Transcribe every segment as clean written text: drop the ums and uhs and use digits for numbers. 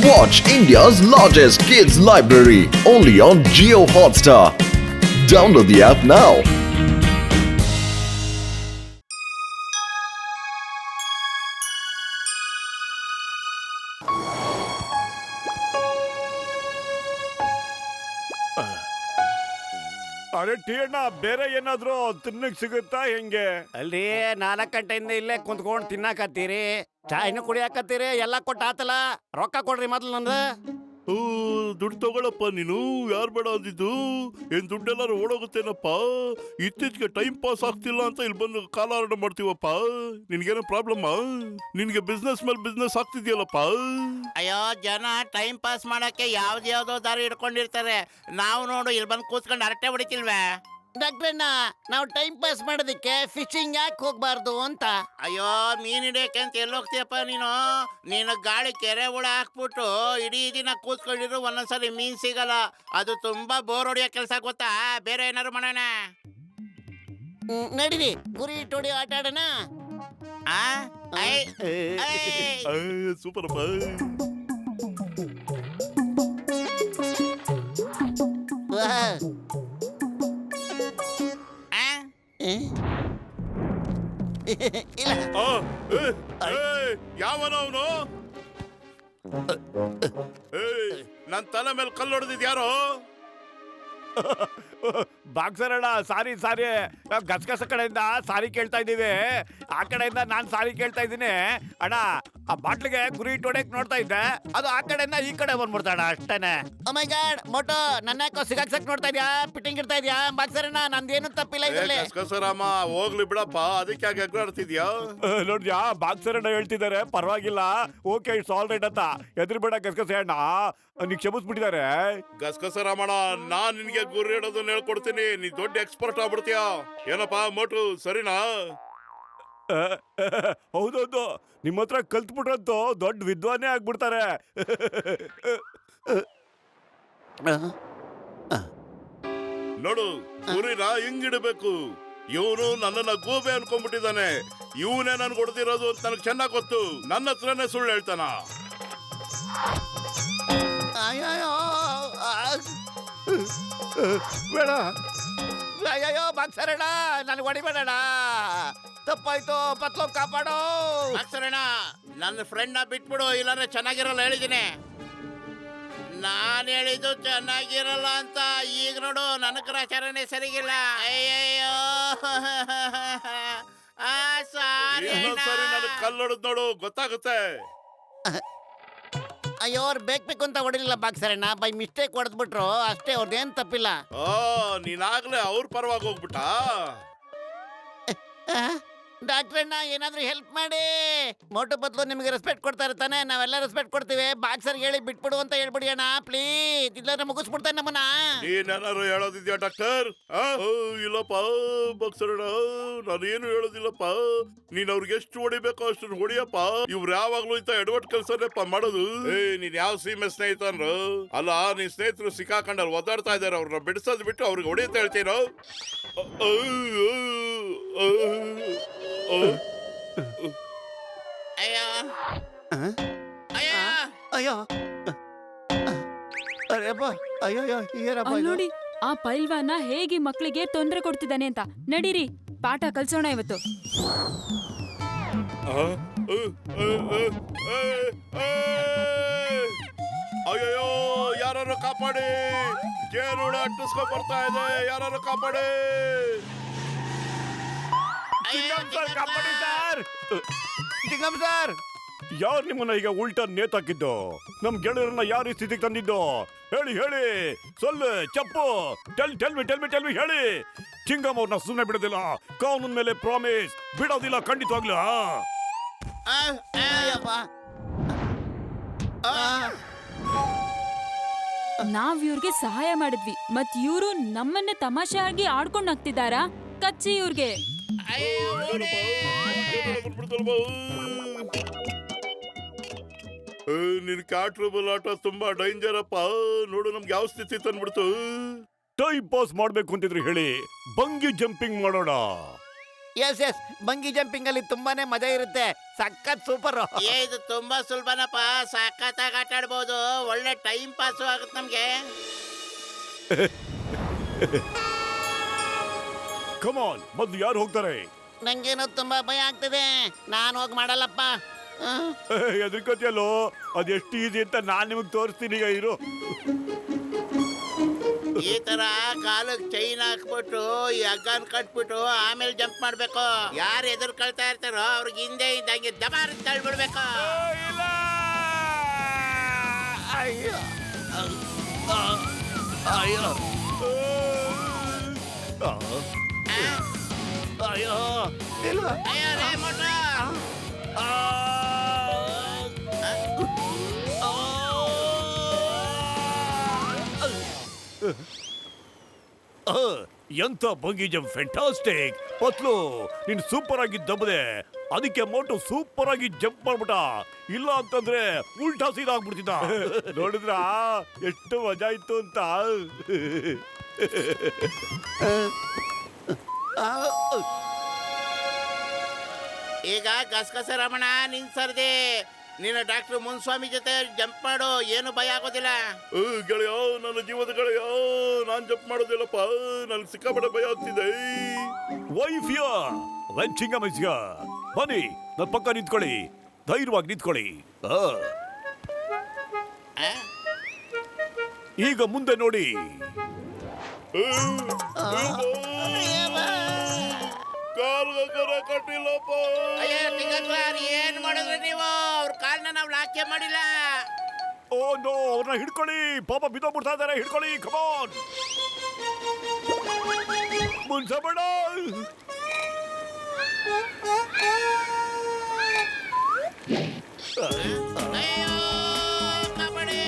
Watch India's largest kids library only on Jio Hotstar. Download the app now. ಅರೆ tea ಅಣ್ಣ, ಬೇರೆ ಏನಾದ್ರು ತಿನ್ನಕ್ ಸಿಗುತ್ತಾ ಹೆಂಗೆ? ಅಲ್ರಿ 4 ಗಂಟೆಯಿಂದ ಇಲ್ಲೇ ಕುಂತ್ಕೊಂಡು ತಿನ್ನಾಕತ್ತೀರಿ, ಚಾಯ್ನು ಕುಡಿಯಾಕತ್ತೀರಿ, ಎಲ್ಲ ಕೊಟ್ಟ ಆತಲ್ಲ. ರೊಕ್ಕ ಕೊಡ್ರಿ ಮೊದ್ಲು ನಂದು. ದುಡ್ಡು ತಗೊಳಪ್ಪ ನೀನು. ಯಾರು ಬೇಡ ಅಂದಿದ್ದು? ಏನ್ ದುಡ್ಡೆಲ್ಲಾರು ಓಡೋಗುತ್ತೇನಪ್ಪ? ಇತ್ತೀಚೆಗೆ ಟೈಮ್ ಪಾಸ್ ಆಗ್ತಿಲ್ಲ ಅಂತ ಇಲ್ಲಿ ಬಂದು ಕಾಲಾರಣ ಮಾಡ್ತೀವಪ್ಪ. ನಿನ್ಗೇನೋ ಪ್ರಾಬ್ಲಮ್? ನಿನ್ಗೆ ಬಿಸ್ನೆಸ್ ಮೇಲೆ ಬಿಸ್ನೆಸ್ ಆಗ್ತಿದ್ಯಲ್ಲಪ್ಪ. ಅಯ್ಯೋ, ಜನ ಟೈಮ್ ಪಾಸ್ ಮಾಡಕ್ಕೆ ಯಾವ್ದ್ಯಾವ್ದೋ ದಾರಿ ಹಿಡ್ಕೊಂಡಿರ್ತಾರೆ. ನಾವು ನೋಡು ಇಲ್ಲಿ ಬಂದು ಕೂತ್ಕೊಂಡು ಹರಟೆ ಹೊಡಿತಿಲ್ವೇ? ಡಾಕ್ಟ್ರಣ್ಣ, ನಾವು ಟೈಮ್ ಪಾಸ್ ಮಾಡೋದಕ್ಕೆ ಫಿಶಿಂಗ್ ಯಾಕೆ ಹೋಗ್ಬಾರ್ದು ಅಂತ. ಅಯ್ಯೋ, ಮೀನ್ ಹಿಡಿಯಕ್ಕೆ ಅಂತ ಎಲ್ಲೋಗ್ತೀಯಪ್ಪ ನೀನು? ನೀನು ಗಾಳಿ ಕೆರೆ ಹುಳ ಹಾಕ್ಬಿಟ್ಟು ಇಡೀ ದಿನ ಕೂತ್ಕೊಂಡಿರು, ಒಂದೊಂದ್ಸರಿ ಮೀನ್ ಸಿಗಲ್ಲ. ಅದು ತುಂಬಾ ಬೋರ್ ಹೊಡಿಯೋ ಕೆಲಸ, ಗೊತ್ತಾ? ಬೇರೆ ಏನಾರು ಮಾಡೋಣ. ನಡೀರಿ, ಗುರಿ ಟೋಡಿ ಆಟ ಆಡೋಣ. ಸೂಪರ್ ಅಪ್ಪ. ಯಾವನ ಅವನು? ನನ್ ತಲೆ ಮೇಲೆ ಕಲ್ಲು ಹೊಡೆದಿದ್ ಯಾರೋ? ಬಾಕ್ಸರ್ ಅಣ್ಣ, ಸಾರಿ ಗಸಗಸ ಕಡೆಯಿಂದ ಸಾರಿ ಕೇಳ್ತಾ ಇದ್ದೀವಿ. ಆ ಕಡೆಯಿಂದ ನಾನ್ ಸಾರಿ ಕೇಳ್ತಾ ಇದ್ದೀನಿ ಅಣ್ಣ. ಆ ಬಾಟ್ಲಿಗೆ ಗುರಿ ಇಟ್ಟೋಡಕ್ ನೋಡ್ತಾ ಇದ್ದೆ, ಅದು ಆ ಕಡೆಯಿಂದ ಈ ಕಡೆ ಬಂದ್ಬಿಡ್ತಾಣ ಅಷ್ಟೇನೆ. ಓ ಮೈ ಗಾಡ್, ಮೋಟೋ ನನ್ನ ಯಾಕೋ ಸಿಗಾಕ್ಸಕ್ ನೋಡ್ತಾ ಇದ್ಯಾ? ಫಿಟ್ಟಿಂಗ್ ಇಡ್ತಾ ಇದ್ಯಾ? ಬಾಕ್ಸರ್ ಅಣ್ಣ, ನಂದೇನು ತಪ್ಪಿಲ್ಲ ಇದ್ರಲ್ಲಿ. ಗಸಗಸರಾಮ, ಹೋಗ್ಲಿ ಬಿಡಪ್ಪ, ಅದಕ್ಕೆ ಯಾಕೆ ಎಗ್ರಾಡ್ತಿದ್ಯಾ? ನೋಡ್ದ್ಯಾ, ಬಾಕ್ಸರ್ ಅಣ್ಣ ಹೇಳ್ತಿದ್ದಾರೆ ಪರವಾಗಿಲ್ಲ, ಓಕೆ ಇಟ್ಸ್ ಆಲ್ ರೈಟ್ ಅಂತ. ಎದುರು ಬೇಡ ಗಸಗಸ ಅಣ್ಣ, ನೀ ಕ್ಷಮಿಸ್ಬಿಟ್ಟಿದ್ದಾರೆ. ಗಸಗಸರಾಮಣ್ಣ, ನಾನ್ ನಿನ್ಗೆ ಗುರಿ ಇಡೋದನ್ನ ಹೇಳ್ಕೊಡ್ತೀನಿ. ನೀ ದೊಡ್ಡ ಎಕ್ಸ್ಪರ್ಟ್ ಆಗ್ಬಿಡ್ತೀಯ. ಏನಪ್ಪಾ ಮೋಟು, ಸರಿನಾ? ಹೌದೌದು, ನಿಮ್ಮ ಹತ್ರ ಕಲ್ತ್ಬಿಟ್ರಂತೂ ದೊಡ್ಡ ವಿದ್ವಾನೇ ಆಗ್ಬಿಡ್ತಾರೆ. ನೋಡು, ಗುರಿನ ಹಿಂಗಿಡಬೇಕು. ಇವನು ನನ್ನನ್ನ ಗೋಬೆ ಅನ್ಕೊಂಡ್ಬಿಟ್ಟಿದ್ದಾನೆ. ಇವನೇ ನನ್ ಕೊಡ್ತಿರೋದು ಅಂತ ನನಗೆ ಚೆನ್ನಾಗ್ ಗೊತ್ತು. ನನ್ನ ಹತ್ರನೇ ಸುಳ್ಳು ಹೇಳ್ತಾನ. ಬೇಡ. ಅಯ್ಯೋ ಬಾಕ್ಸರ್ ಅಣ್ಣ, ನನಗೆ ಹೊಡಿಬೇಡಣ್ಣ, ತಪ್ಪಾಯ್ತು, ಪತ್ಲೋ ಕಾಪಾಡೋ. ಅಕ್ಷರಣ, ನನ್ನ ಫ್ರೆಂಡ್ ನ ಬಿಟ್ಬಿಡು, ಇಲ್ಲಾಂದ್ರೆ ಚೆನ್ನಾಗಿರಲ್ಲ. ಹೇಳಿದ್ದೀನಿ, ನಾನ್ ಹೇಳಿದ್ದು ಚೆನ್ನಾಗಿರಲ್ಲ ಅಂತ. ಈಗ ನೋಡು, ನನ್ನ ಗ್ರಾಚಾರನೇ ಸರಿಗಿಲ್ಲ. ಅಯ್ಯಯ್ಯೋ, ಸಾರಿ. ಇನ್ನೊಂದ್ಸರಿ ನನಗೆ ಕಲ್ಲು ಹೊಡೆದ್ ನೋಡು, ಗೊತ್ತಾಗುತ್ತೆ. ಅಯ್ಯೋ, ಅವ್ರು ಬೇಕು ಅಂತ ಹೊಡಿಲಿಲ್ಲ ಬಾಕ್ಸರ್ ಅಣ್ಣ, ಬೈ ಮಿಸ್ಟೇಕ್ ಹೊಡೆದ್ಬಿಟ್ರು ಅಷ್ಟೇ, ಅವ್ರದ್ದೇನ್ ತಪ್ಪಿಲ್ಲ. ನೀನಾಗ್ಲೇ ಅವ್ರ ಪರವಾಗಿ ಹೋಗ್ಬಿಟ್ಟ. ಡಾಕ್ಟರ್ ಅಣ್ಣ, ಏನಾದ್ರೂ ಹೆಲ್ಪ್ ಮಾಡಿ. ಮೋಟು ಬದಲು ನಿಮಗೆ ರೆಸ್ಪೆಕ್ಟ್ ಕೊಡ್ತಾರೆ ತಾನೆ, ನಾವೆಲ್ಲ ರೆಸ್ಪೆಕ್ಟ್ ಕೊಡ್ತೀವಿ. ಬಾಕ್ಸರ್ ಹೇಳಿ ಬಿಟ್ಬಿಡು ಅಂತ ಹೇಳ್ಬಿಡಿ ಅಣ್ಣ ಪ್ಲೀಸ್, ಇಲ್ಲಾಂದ್ರೆ ಮುಗಿಸ್ಬಿಡ್ತಾನೆ ನಮ್ಮನ್ನ. ನೀನೇನಾರು ಹೇಳೋದಿದ್ಯಾ ಡಾಕ್ಟರ್? ಇಲ್ಲಪ್ಪ ಬಾಕ್ಸರಣ್ಣ, ನಾನೇನು ಹೇಳೋದಿಲ್ಲಪ್ಪ. ನೀನ್ ಅವ್ರಿಗೆ ಎಷ್ಟು ಹೊಡಿಬೇಕೋ ಅಷ್ಟು ಹೊಡಿಯಪ್ಪ. ಇವ್ರು ಯಾವಾಗ್ಲೂ ಇಂತ ಎಡವಟ್ ಕೆಲ್ಸನೇಪ್ಪ ಮಾಡೋದು. ನೀನ್ ಯಾವ ಸೀಮೆ ಸ್ನೇಹಿತನ್ರು ಅಲ್ಲ? ನಿನ್ ಸ್ನೇಹಿತರು ಸಿಕ್ಕಾಕೊಂಡಲ್ಲಿ ಒದ್ದಾಡ್ತಾ ಇದಾರೆ, ಅವ್ರನ್ನ ಬಿಡಿಸೋದ್ ಬಿಟ್ಟು ಅವ್ರಿಗೆ ಹೊಡಿಯಂತ ಹೇಳ್ತೀರೋ? ಅಯ್ಯೋ, ಅಯ್ಯೋ, ಅಯ್ಯೋ, ಅಯ್ಯಪ್ಪ, ಅಯ್ಯೋ ಏನಪ್ಪ ಅಲ್ಲಿ ನೋಡಿ, ಆ ಪೈಲ್ವಾನ ಹೇಗೆ ಮಕ್ಕಳಿಗೆ ತೊಂದರೆ ಕೊಡ್ತಿದ್ದಾನೆ ಅಂತ. ನಡೀರಿ, ಪಾಠ ಕಲ್ಸೋಣ ಇವತ್ತು. ಅಯ್ಯೋ, ಯಾರು ಕಾಪಾಡಿ, ಜೇನುಳ ಅಟ್ಟಿಸ್ಕೊಂಡ್ ಬರ್ತಾ ಇದೆ, ಯಾರು ಕಾಪಾಡಿ. ಕಾಪಾಡಿ ಸರ್. ಜಿಂಗಮ್ ಸರ್, ಯಾರು ನಿಮ್ಮನ್ನ ಈಗ ಉಲ್ಟಾ ನೇತಾಕಿದ್ದು? ನಮ್ ಗೆಳೆಯರನ್ನ ಯಾರು ಈ ಸ್ಥಿತಿಗೆ ತಂದಿದ್ದು? ಹೇಳಿ ಹೇಳಿ, ಸೊಲ್ಲು ಚಪ್ಪು, ಟೆಲ್ ಮಿ ಹೇಳಿ. ಚಿಂಗಮ್ ಅವ್ರನ್ನ ಸುಮ್ಮನೆ ಬಿಡೋದಿಲ್ಲ, ಕಾನೂನ್ ಮೇಲೆ ಪ್ರಾಮಿಸ್, ಬಿಡೋದಿಲ್ಲ ಖಂಡಿತವಾಗ್ಲೂ. ನಾವ್ ಇವ್ರಿಗೆ ಸಹಾಯ ಮಾಡಿದ್ವಿ, ಮತ್ ಇವ್ರು ನಮ್ಮನ್ನೇ ತಮಾಷೆಯಾಗಿ ಆಡ್ಕೊಂಡ್ ಹಾಕ್ತಿದಾರಾ? ಕಚ್ಚಿ ಇವ್ರಿಗೆ. ನಿನ್ ಕ್ಯಾಟ್ರಬಲ್ ಆಟ ತುಂಬಾ ಡೇಂಜರ್ ಅಪ್ಪ. ನೋಡು, ನಮ್ಗೆ ಯಾವ ಸ್ಥಿತಿ ತಂದ್ಬಿಡ್ತು. ಟೈಮ್ ಪಾಸ್ ಮಾಡ್ಬೇಕು ಅಂತಿದ್ರು ಹೇಳಿ, ಬಂಗಿ ಜಂಪಿಂಗ್ ಮಾಡೋಣ. ಎಸ್ ಬಂಗಿ ಜಂಪಿಂಗ್ ಅಲ್ಲಿ ತುಂಬಾನೇ ಮಜಾ ಇರುತ್ತೆ. ಸಖತ್ ಸೂಪರ್. ಇದು ತುಂಬಾ ಸುಲಭನಪ್ಪ, ಸಖತ್ತಾಗಿ ಆಟ ಆಡ್ಬೋದು, ಒಳ್ಳೆ ಟೈಮ್ ಪಾಸು ಆಗುತ್ತೆ ನಮ್ಗೆ. ಕಮಾನ್, ಮೊದ್ಲು ಯಾರು ಹೋಗ್ತಾರೆ? ನಂಗೇನೋ ತುಂಬಾ ಭಯ ಆಗ್ತಿದೆ, ನಾನು ಹೋಗಿ ಮಾಡಲ್ಲಪ್ಪ. ಎದ್ರಿಕೋತಿಯಲ್ಲೋ, ಅದೆಷ್ಟು ಈಸಿ ಅಂತ ನಾನ್ ನಿಮಗ್ ತೋರಿಸ್ತೀನಿ. ಈಗ ಇರು. ಈ ತರ ಕಾಲಕ್ಕೆ ಚೈನ್ ಹಾಕ್ಬಿಟ್ಟು ಈ ಹಗ್ಗನ್ ಕಟ್ಬಿಟ್ಟು ಆಮೇಲೆ ಜಂಪ್ ಮಾಡ್ಬೇಕು. ಯಾರು ಎದುರ್ಕೊಳ್ತಾ ಇರ್ತಾರೋ ಅವ್ರಿಗೆ ಹಿಂದೆ ಇದ್ದಂಗೆ ದಬಾರ್ ತಳ್ಬಿಡ್ಬೇಕು. ಅಯ್ಯೋ ಅಯ್ಯೋ ಅಯ್ಯೋ ಇಲ್ಲ. ಅಯ್ಯೋ ರೇ ಮೋಟ. ಎಂತ ಬಂಗಿ ಜಂಪ್, ಫ್ಯಾಂಟಾಸ್ಟಿಕ್. ಪತ್ಲು, ನೀನ್ ಸೂಪರ್ ಆಗಿ ದಬ್ಬದೆ, ಅದಕ್ಕೆ ಮೋಟು ಸೂಪರ್ ಆಗಿ ಜಂಪ್ ಮಾಡ್ಬಿಟ್ಟ. ಇಲ್ಲ ಅಂತಂದ್ರೆ ಉಲ್ಟಾ ಸೀದಾ ಆಗ್ಬಿಡ್ತಿದ್ದ. ನೋಡಿದ್ರ ಎಷ್ಟು ಮಜಾ ಇತ್ತು ಅಂತ. ಈಗ ಗಸಗಸ ರಮಣ ನಿನ್ ಸರ್ದಿ. ನೀನು ಡಾಕ್ಟರ್ ಮುನ್ಸ್ವಾಮಿ ಜೊತೆ ಜಂಪ್ ಮಾಡು, ಏನು ಭಯ ಆಗೋದಿಲ್ಲ. ಗೆಳೆಯ, ನನ್ನ ಜೀವದ ಗೆಳೆಯ, ನಾನ್ ಜಂಪ್ ಮಾಡೋದಿಲ್ಲಪ್ಪ, ನನ್ಗೆ ಸಿಕ್ಕಾಪಟ್ಟೆ ಭಯ ಆಗ್ತಿದೆ. ವೈಫಿಯ ವೆಂಚಿಂಗಮಿಸ್ಯ, ಬನ್ನಿ ನನ್ನ ಪಕ್ಕ ನಿಂತ್ಕೊಳ್ಳಿ, ಧೈರ್ಯವಾಗಿ ನಿಂತ್ಕೊಳ್ಳಿ. ಈಗ ಮುಂದೆ ನೋಡಿ. ಕಾಲ್ಗರ ಕಟ್ಟಿಲ್ಲಪ್ಪ. ಅಯ್ಯೋ ಟಿಂಗರ್, ಏನ್ ಮಾಡಿದ್ರಿ ನೀವು? ಅವ್ರ ಕಾಲ್ನ ನಾವು ಲಾಕೆ ಮಾಡಿಲ್ಲ. ಓ ನೋ, ಅವ್ರನ್ನ ಹಿಡ್ಕೊಳ್ಳಿ, ಪಾಪ ಬಿದ್ದೋಗ್ಬಿಡ್ತಾ ಇದಾರೆ. ಹಿಡ್ಕೊಳ್ಳಿ, ಕಮಾನ್. ಮುನ್ಸಬೇಡ. ಅಯ್ಯೋ ಕಬಡ್ಡಿ.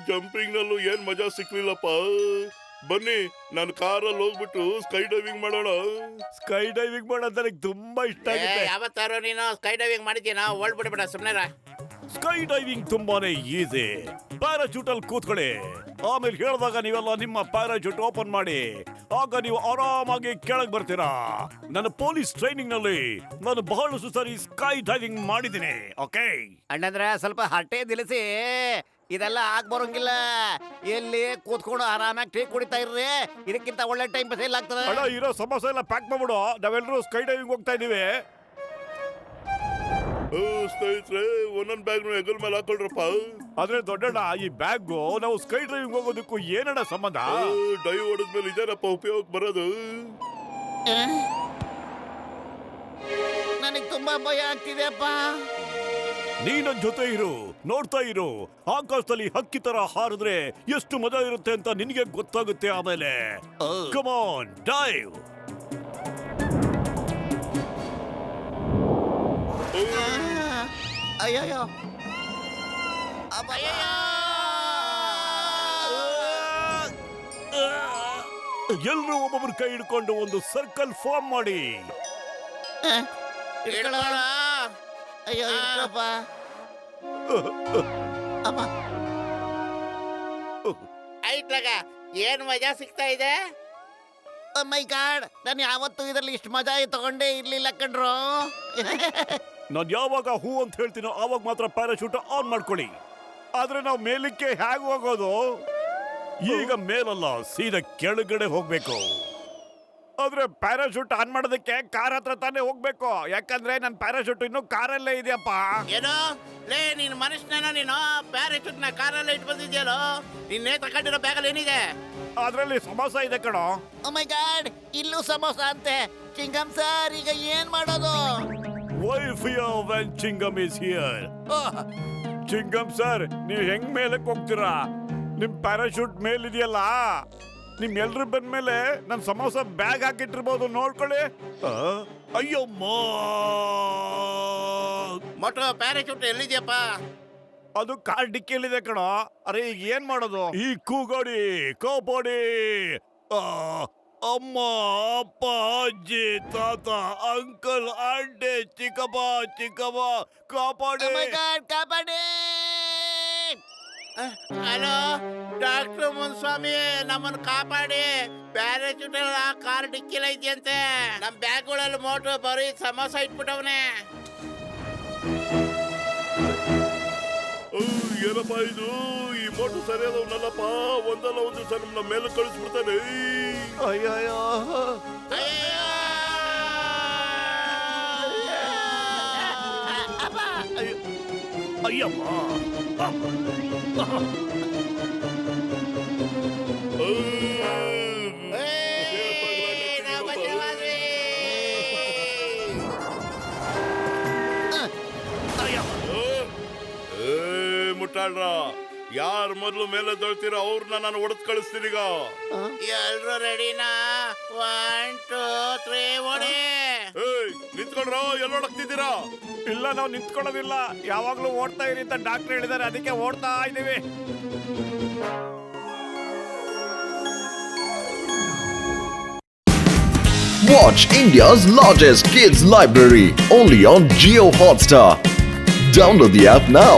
ಜಂಪಿಂಗ್ ನಲ್ಲೂ ಏನ್ ಮಜಾ ಸಿಕ್ಲಿಲ್ಲಪ್ಪ. ಬನ್ನಿ, ನಾನು ಕಾರಲ್ಲಿ ಹೋಗ್ಬಿಟ್ಟು ಸ್ಕೈ ಡೈವಿಂಗ್ ಮಾಡೋಣ. ಸ್ಕೈ ಡೈವಿಂಗ್ ಮಾಡೋದು ನನಗೆ ತುಂಬಾ ಇಷ್ಟ ಆಗುತ್ತೆ. ಯಾವತ್ತಾರೋ ನೀನು ಸ್ಕೈ ಡೈವಿಂಗ್ ಮಾಡಿದ್ದೀನ? ಓಲ್ಡ್ ಬಿಡ್ಬೇಡ ಸುಮ್ನೆರ. ಸ್ಕೈ ಡೈವಿಂಗ್ ತುಂಬಾನೇ ಈಸಿ. ಪ್ಯಾರಾಚೂಟ್ ಅಲ್ಲಿ ಕೂತ್ಕೊಳ್ಳಿ, ಆಮೇಲೆ ಹೇಳಿದಾಗ ನೀವೆಲ್ಲ ನಿಮ್ಮ ಪ್ಯಾರಾಚೂಟ್ ಓಪನ್ ಮಾಡಿ, ಆಗ ನೀವು ಆರಾಮಾಗಿ ಕೆಳಗೆ ಬರ್ತೀರಾ. ನನ್ನ ಪೊಲೀಸ್ ಟ್ರೈನಿಂಗ್ ನಲ್ಲಿ ನಾನು ಬಹಳಷ್ಟು ಸಾರಿ ಸ್ಕೈ ಡೈವಿಂಗ್ ಮಾಡಿದ್ದೀನಿ. ಓಕೆ ಅಣ್ಣಂದ್ರೆ ಸ್ವಲ್ಪ ಹಟ್ಟೆ ನಿಲ್ಲಿಸಿ, ಇದೆಲ್ಲ ಆಗ್ ಬರೋಂಗಿಲ್ಲ. ಎಲ್ಲಿ ಕೂತ್ಕೊಂಡು ಆರಾಮಾಗಿ ಟೀ ಕುಡಿತಾ ಇರ್ರಿ, ಇದಕ್ಕಿಂತ ಒಳ್ಳೆ ಟೈಮ್ ಪಾಸ್ ಎಲ್ಲ ಆಗ್ತದೆ. ಅಣ್ಣ, ಇರೋ ಸಮಸ್ಯೆ ಎಲ್ಲ ಪ್ಯಾಕ್ ಮಾಡ್ಬಿಡು, ನಾವೆಲ್ಲರೂ ಸ್ಕೈ ಡೈವಿಂಗ್ ಹೋಗ್ತಾ ಇದೀವಿ. ಸ್ನೇಹಿತರೆ, ಒಂದೊಂದ್ ಬ್ಯಾಗ್ ಹೆಗಲ್ ಮೇಲೆ ಹಾಕೊಳ್ರಪ್ಪ. ಆದ್ರೆ ದೊಡ್ಡಣ್ಣ, ಈ ಬ್ಯಾಗು ನಾವು ಸ್ಕೈ ಡ್ರೈವಿಂಗ್ ಹೋಗೋದಕ್ಕೂ ಏನಣ್ಣ ಸಂಬಂಧ? ಡೈವ್ ಹೊಡೆದ್ಮೇಲೆ ಇದೇನಪ್ಪ ಉಪಯೋಗ ಬರೋದು? ನನಗೆ ತುಂಬಾ ಭಯ ಆಗ್ತಿದೆ ಅಪ್ಪ. ನೀನ್ ನನ್ ಜೊತೆ ಇರು, ನೋಡ್ತಾ ಇರು. ಆಕಾಶದಲ್ಲಿ ಹಕ್ಕಿ ತರ ಹಾರಿದ್ರೆ ಎಷ್ಟು ಮಜಾ ಇರುತ್ತೆ ಅಂತ ನಿನಗೆ ಗೊತ್ತಾಗುತ್ತೆ ಆಮೇಲೆ. Come on, dive. ಅಯ್ಯಯ್ಯೋ ಎಲ್ರೂ ಒಬ್ಬೊಬ್ರು ಕೈ ಹಿಡ್ಕೊಂಡು ಒಂದು ಸರ್ಕಲ್ ಫಾರ್ಮ್ ಮಾಡಿ. ಇಟ್ಕೊಳ್ಳೋಣ. ಅಯ್ಯೋ ಇಟ್ಕೊಳಪ್ಪ. ಅಮ್ಮ ಐತ್ಲಾಗ ಏನ್ ಮಜಾ ಸಿಗ್ತಾ ಇದೆ. ಮೈ ಗಾಡ್, ನಾನು ಯಾವತ್ತೂ ಇದರಲ್ಲಿ ಇಷ್ಟು ಮಜಾ ತಗೊಂಡೇ ಇರ್ಲಿಲ್ಲ ಕಣ್ರು. ನಾನ್ ಯಾವಾಗ ಹೂ ಅಂತ ಹೇಳ್ತೀನೋ ಆವಾಗ ಮಾತ್ರ ಪ್ಯಾರಾಶೂಟ್ ಆನ್ ಮಾಡ್ಕೊಳ್ಳಿ. ಆದ್ರೆ ನಾವು ಮೇಲಕ್ಕೆ ಹೇಗೆ ಹೋಗೋದು? ಈಗ ಮೇಲಲ್ಲ, ಸೀದಾ ಕೆಳಗಡೆ ಹೋಗ್ಬೇಕು. ಆದ್ರೆ ಪ್ಯಾರಾಶೂಟ್ ಆನ್ ಮಾಡೋದಕ್ಕೆ ಕಾರ್ ಹತ್ರ ತಾನೇ ಹೋಗ್ಬೇಕು, ಯಾಕಂದ್ರೆ ನನ್ನ ಪ್ಯಾರಾಶೂಟ್ ಇನ್ನು ಕಾರಲ್ಲೇ ಇದೆಯಪ್ಪ. ಏನೋ ಲೇ, ನೀನ್ ಮನುಷ್ಯನ ನೀನು ಪ್ಯಾರಾಚೂಟ್ ನ ಕಾರಲ್ಲೇ ಇಟ್ಟು ಬಂದಿದ್ಯಲ್ಲೋ. ನಿನ್ನೆ ತಗೊಂಡಿರೋ ಬ್ಯಾಗಲ್ಲಿ ಏನಿದೆ? ಅದ್ರಲ್ಲಿ ಸಮೋಸ ಇದೆ ಕಣೋ. ಓ ಮೈ ಗಾಡ್, ಇಲ್ಲೂ ಸಮೋಸ ಅಂತೆ. ಚಿಂಗಮ್ ಸರ್, ಈಗ ಏನ್ ಮಾಡೋದು? ವೈಫಿಯೋ when chewing gum is here. Chewing gum sir, ನೀವು ಹೆಂಗ್ ಮೇಲಕ್ಕೆ ಹೋಗ್ತೀರಾ? ನಿಮ್ ಪ್ಯಾರಾಶೂಟ್ ಮೇಲಿದೆಯಲ್ಲ, ನಿಮ್ ಎಲ್ರು ಬಂದ್ಮೇಲೆ ನನ್ ಸಮೋಸ ಬ್ಯಾಗ್ ಹಾಕಿಟ್ಟಿರ್ಬೋದು, ನೋಡ್ಕೊಳ್ಳಿ. ಅಯ್ಯಮ್ಮ, ಮೊಟ್ಟ ಪ್ಯಾರಾಚೂಟ್ ಎಲ್ಲಿದ್ಯಪ್ಪ? ಅದು ಕಾರ್ ಡಿಕ್ಕಿಯಲ್ಲಿದೆ ಕಣೋ. ಅರೆ ಈಗ ಏನ್ ಮಾಡೋದು? ಈ ಕೂಗೋಡಿ, ಕೋಪೋಡಿ. ಅಮ್ಮ ಅಪ್ಪ ಅಜ್ಜಿ ತಾತ ಅಂಕಲ್ ಆಂಟಿ ಚಿಕ್ಕಪ್ಪ ಚಿಕ್ಕಮ್ಮ ಕಾಪಾಡಿ ಕಾಪಾಡಿ. ಹಲೋ ಡಾಕ್ಟರ್ ಮುನ್ಸ್ವಾಮಿ, ನಮ್ಮನ್ನು ಕಾಪಾಡಿ. ಪ್ಯಾರಾಚೂಟ್ ಆ ಕಾರ್ ಡಿಕ್ಕಿಲ ಇದೆಯಂತೆ. ನಮ್ ಬ್ಯಾಗ್ಗಳಲ್ಲಿ ಮೋಟ್ರ್ ಬರೀ ಸಮೋಸ ಇಟ್ಬಿಟ್ಟವನೆ. ಏನಪ್ಪ ಇದು? ಈ ಮೋಟರ್ ಸರಿಯಾದವನಲ್ಲಪ್ಪ. ಒಂದಲ್ಲ ಒಂದು ಸಲ ನಮ್ಮ ಮೇಲೆ ಕಳಿಸ್ಬಿಡ್ತಾನೆ. ಅಯ್ಯಯ್ಯೋ ಅಯ್ಯಮ್ಮ ಮುಟ್ಟಾಳ್ರ, ಯಾರು ಮೊದಲು ಮೇಲೆ ದೊಳ್ತೀರೋ ಅವ್ರನ್ನ ನಾನು ಹೊಡೆದ್ ಕಳಿಸ್ತೀನಿ ಈಗ. ಎಲ್ರು ರೆಡಿನಾ? 1 2 3 ಓಡಿ. ನಿಂತ್ಕೊಂಡ್ರ ಎಲ್ಲ ಹೊಡಕ್ತಿದ್ದೀರಾ? ಇಲ್ಲ, ನಾವು ನಿಂತ್ಕೊಳ್ಳೋದಿಲ್ಲ. ಯಾವಾಗ್ಲೂ ಓಡ್ತಾ ಇರಿ ಅಂತ ಡಾಕ್ಟರ್ ಹೇಳಿದ್ದಾರೆ, ಅದಕ್ಕೆ ಓಡ್ತಾ ಇದ್ದೀವಿ. Watch India's largest kids library only on Geo Hotstar. Download the app now.